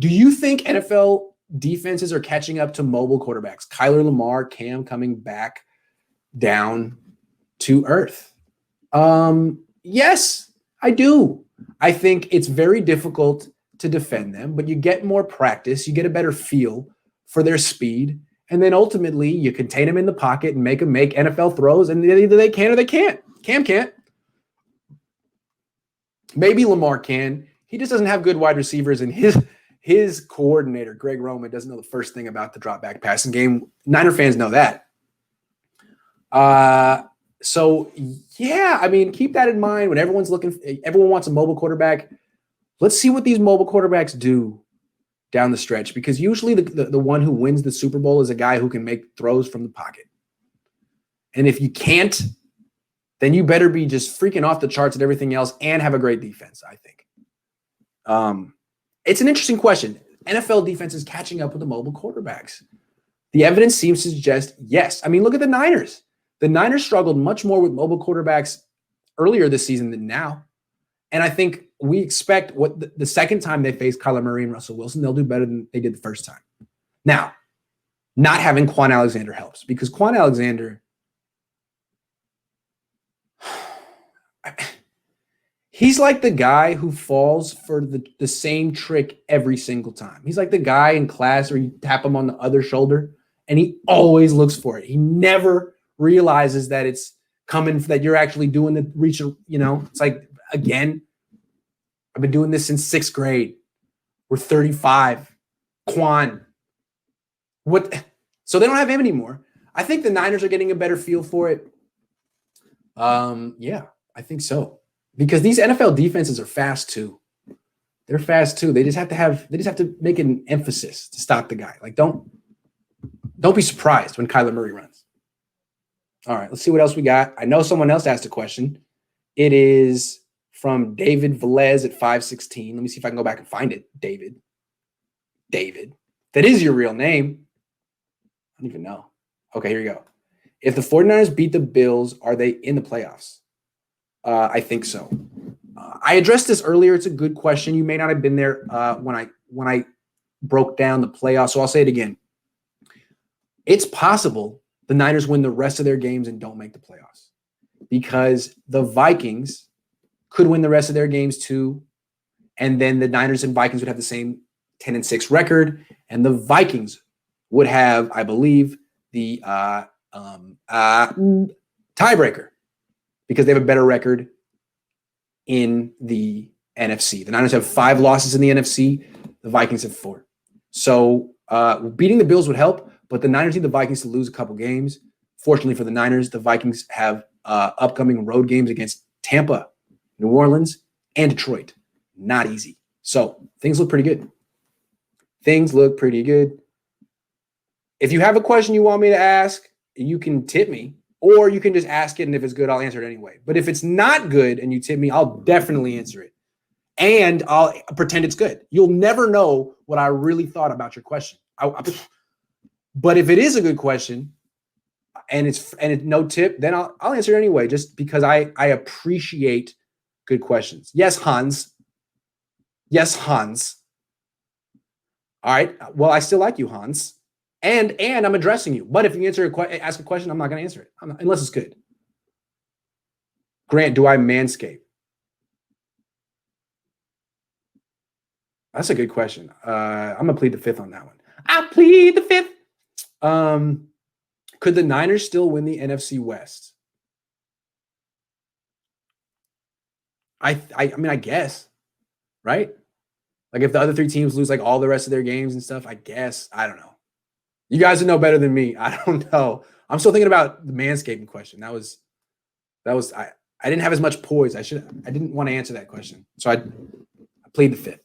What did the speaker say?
Do you think NFL defenses are catching up to mobile quarterbacks? Kyler, Lamar, Cam coming back down to earth? Yes, I do. I think it's very difficult to defend them, but you get more practice, you get a better feel for their speed, and then ultimately you contain them in the pocket and make them make NFL throws, and either they can or they can't. Cam can't. Maybe Lamar can. He just doesn't have good wide receivers, and his coordinator, Greg Roman, doesn't know the first thing about the drop back passing game. Niner fans know that. So yeah, I mean, keep that in mind when everyone wants a mobile quarterback. Let's see what these mobile quarterbacks do down the stretch, because usually the one who wins the Super Bowl is a guy who can make throws from the pocket. And if you can't, then you better be just freaking off the charts at everything else and have a great defense, I think. It's an interesting question. NFL defense is catching up with the mobile quarterbacks. The evidence seems to suggest yes. I mean, look at the Niners. The Niners struggled much more with mobile quarterbacks earlier this season than now. And I think we expect what the second time they face Kyler Murray and Russell Wilson, they'll do better than they did the first time. Now, not having Quan Alexander helps, because Quan Alexander, he's like the guy who falls for the same trick every single time. He's like the guy in class where you tap him on the other shoulder and he always looks for it. He never realizes that it's coming, that you're actually doing the reach. It's like, again, I've been doing this since 6th grade. We're 35. Quan. What? So they don't have him anymore. I think the Niners are getting a better feel for it. Yeah, I think so. Because these NFL defenses are fast too. They're fast too. They just have to make an emphasis to stop the guy. Like, don't be surprised when Kyler Murray runs. All right, let's see what else we got. I know someone else asked a question. It is from David Velez at 516. Let me see if I can go back and find it. David. That is your real name. I don't even know. Okay, here you go. If the 49ers beat the Bills, are they in the playoffs? I think so. I addressed this earlier. It's a good question. You may not have been there when I broke down the playoffs, so I'll say it again. It's possible the Niners win the rest of their games and don't make the playoffs, because the Vikings could win the rest of their games too, and then the Niners and Vikings would have the same 10-6 record, and the Vikings would have, I believe, the tiebreaker, because they have a better record in the NFC. The Niners have 5 losses in the NFC. The Vikings have 4. So beating the Bills would help, but the Niners need the Vikings to lose a couple games. Fortunately for the Niners, the Vikings have upcoming road games against Tampa, New Orleans, and Detroit. Not easy. So things look pretty good. If you have a question you want me to ask, you can tip me, or you can just ask it, and if it's good, I'll answer it anyway. But if it's not good and you tip me, I'll definitely answer it. And I'll pretend it's good. You'll never know what I really thought about your question. But if it is a good question and it's no tip, then I'll answer it anyway, just because I appreciate good questions. Yes, Hans. All right. Well, I still like you, Hans. And I'm addressing you. But if you ask a question, I'm not going to answer it unless it's good. Grant, do I manscape? That's a good question. I'm going to plead the fifth on that one. I plead the fifth. Could the Niners still win the NFC West? I mean, I guess, right? Like, if the other 3 teams lose like all the rest of their games and stuff, I guess. I don't know. You guys would know better than me. I don't know. I'm still thinking about the manscaping question. That was I didn't have as much poise. I didn't want to answer that question. So I plead the fifth.